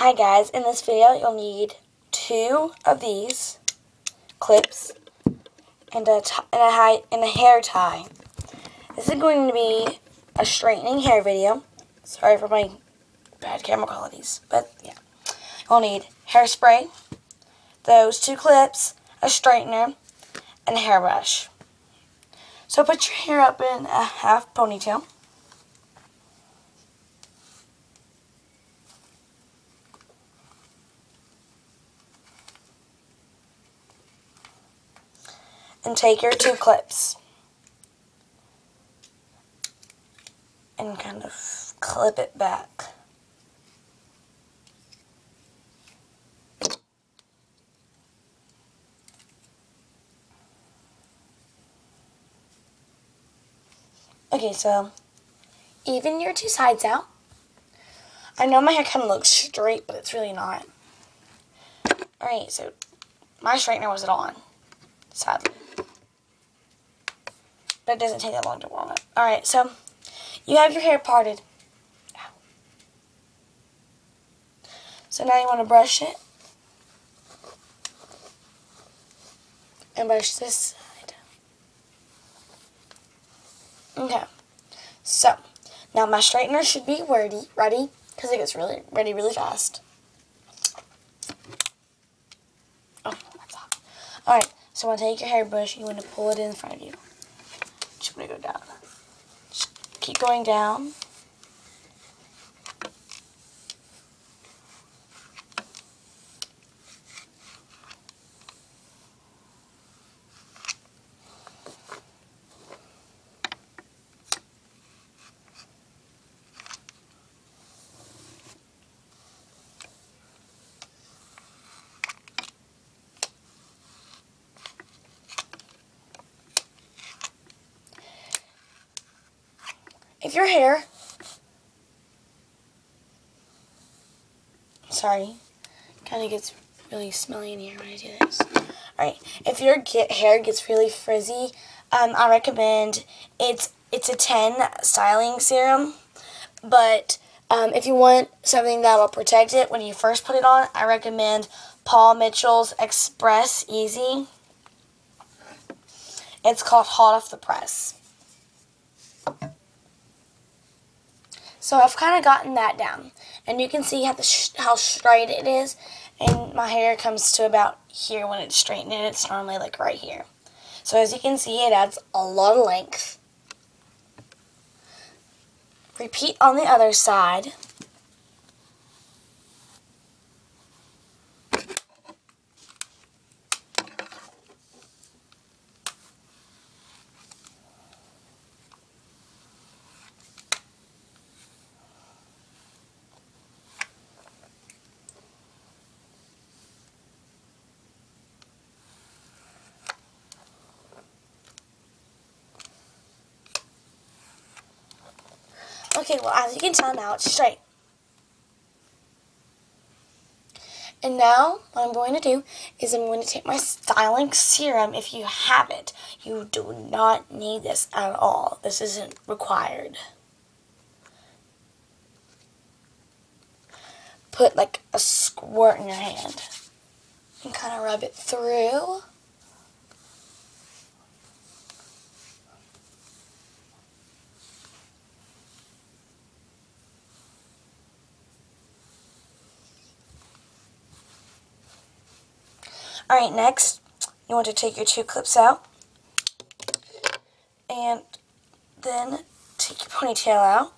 Hi guys, in this video you'll need 2 of these clips and a hair tie. This is going to be a straightening hair video. Sorry for my bad camera qualities, but yeah. You'll need hairspray, those 2 clips, a straightener, and a hairbrush. So put your hair up in a half ponytail. And take your 2 clips and kind of clip it back. Okay, so even your 2 sides out. I know my hair kind of looks straight, but it's really not. Alright, so my straightener wasn't on, sadly. But it doesn't take that long to warm up. Alright, so you have your hair parted. Ow. So now you want to brush it. And brush this side. Okay. So, now my straightener should be ready, because it gets ready really fast. Oh, that's hot. Alright, so when you take your hairbrush, you want to pull it in front of you. Just want to go down. Just keep going down. If your hair, sorry, kind of gets really smelly in here when I do this. Alright, if your hair gets really frizzy, I recommend, it's a 10 styling serum, but if you want something that will protect it when you first put it on, I recommend Paul Mitchell's Express Easy. It's called Hot Off the Press. So I've kind of gotten that down, and you can see how straight it is, and my hair comes to about here when it's straightened, and it's normally like right here. So as you can see, it adds a lot of length. Repeat on the other side. Okay, well, as you can tell now, it's straight. And now, what I'm going to do is I'm going to take my styling serum. If you have it, you do not need this at all. This isn't required. Put like a squirt in your hand and kind of rub it through. Alright, next, you want to take your 2 clips out, and then take your ponytail out,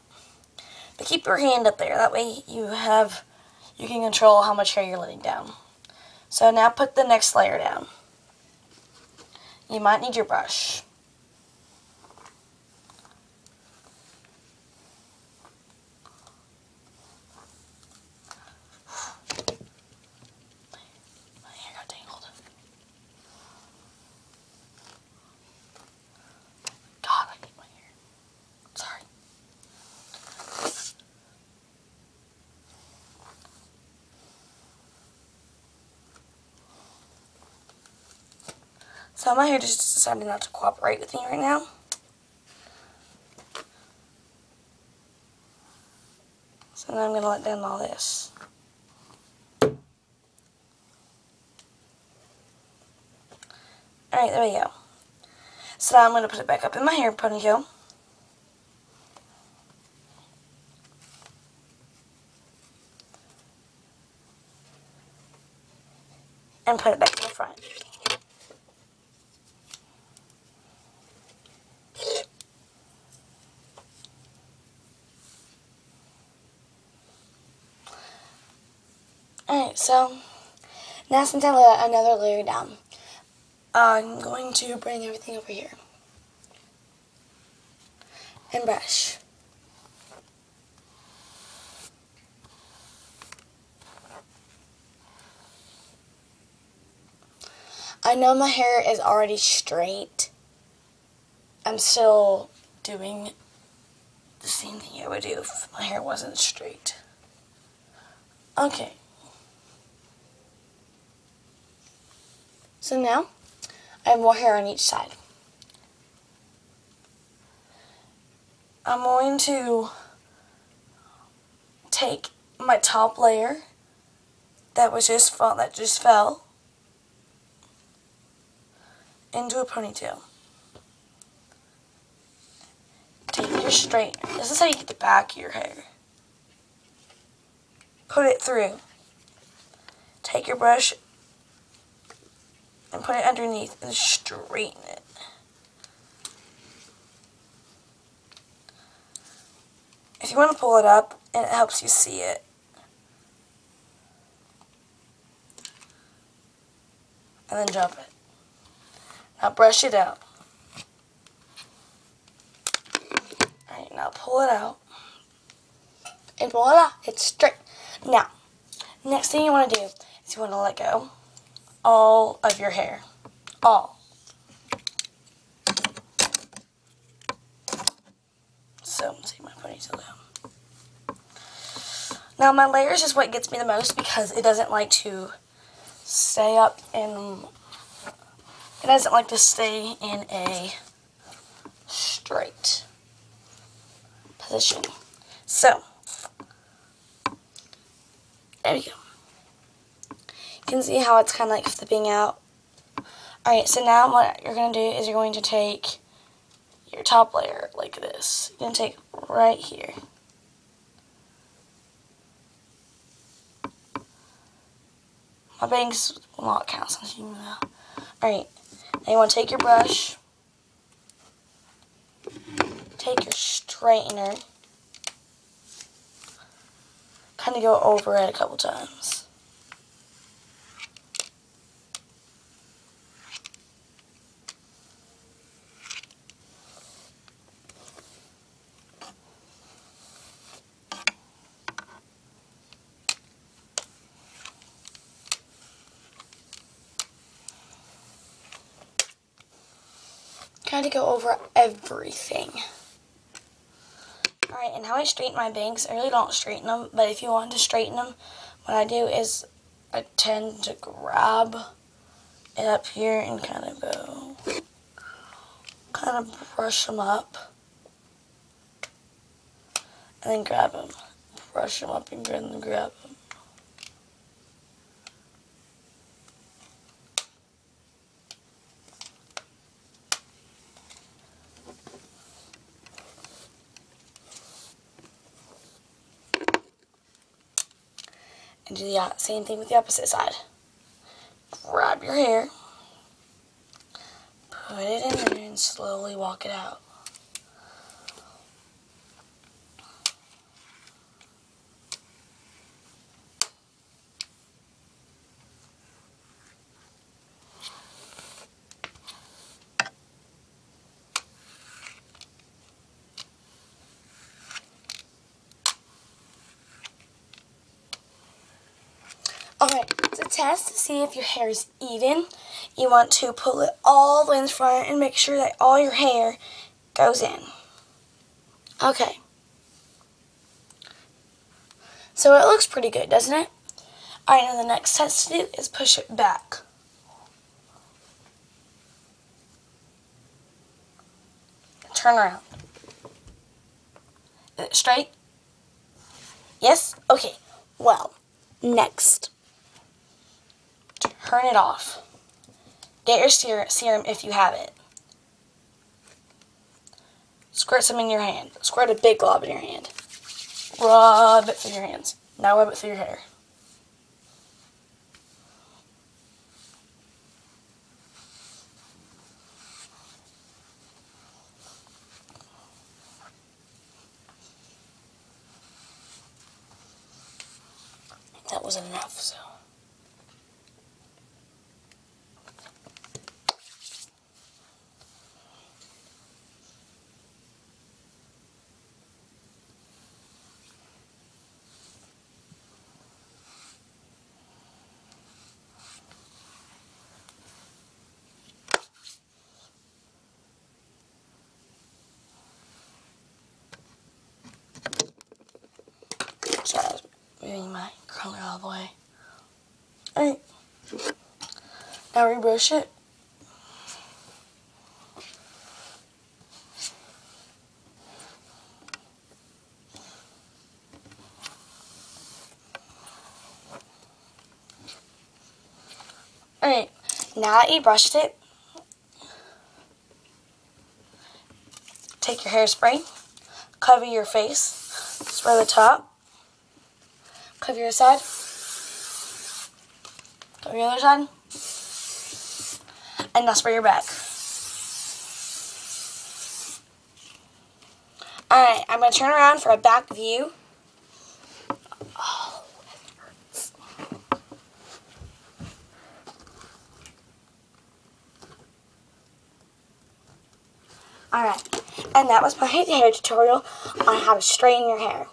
but keep your hand up there, that way you can control how much hair you're letting down. So now put the next layer down. You might need your brush. So my hair just decided not to cooperate with me right now. So now I'm going to let down all this. Alright, there we go. So now I'm going to put it back up in my hair ponytail. And put it back in the front. Alright, so now since I let another layer down, I'm going to bring everything over here and brush. I know my hair is already straight. I'm still doing the same thing I would do if my hair wasn't straight. Okay. So now, I have more hair on each side. I'm going to take my top layer that just fell into a ponytail. Take your straightener. This is how you get the back of your hair. Put it through. Take your brush and put it underneath and straighten it. If you want to pull it up, and it helps you see it. And then drop it. Now brush it out. Alright, now pull it out. And voila, it's straight. Now, next thing you want to do is you want to let go all of your hair. All. So, take my ponytail down. Now, my layers is what gets me the most because it doesn't like to stay up in... It doesn't like to stay in a straight position. So, there we go. You can see how it's kind of like flipping out. Alright, so now what you're going to do is you're going to take your top layer like this. You're going to take right here. My bangs will not count since you know. Alright, now you want to take your brush, take your straightener, kind of go over it a couple times. Kind of go over everything. Alright, and how I straighten my bangs, I really don't straighten them, but if you want to straighten them, what I do is I tend to grab it up here and kind of brush them up, and then grab them. Brush them up and then grab them. And do the same thing with the opposite side. Grab your hair, put it in there, and slowly walk it out. Okay, to test to see if your hair is even, you want to pull it all the way in the front and make sure that all your hair goes in. Okay. So it looks pretty good, doesn't it? Alright, now the next test to do is push it back. Turn around. Is it straight? Yes? Okay. Well, next. Turn it off. Get your serum if you have it. Squirt some in your hand. Squirt a big glob in your hand. Rub it through your hands. Now rub it through your hair. That wasn't enough, so. Sorry, I was moving my curler all the way. Alright. Now rebrush it. Alright. Now that you brushed it, take your hairspray, cover your face, spray the top, cover your side, cover your other side, and now spray your back. Alright, I'm going to turn around for a back view. Oh, it hurts. Alright, and that was my hair tutorial on how to straighten your hair.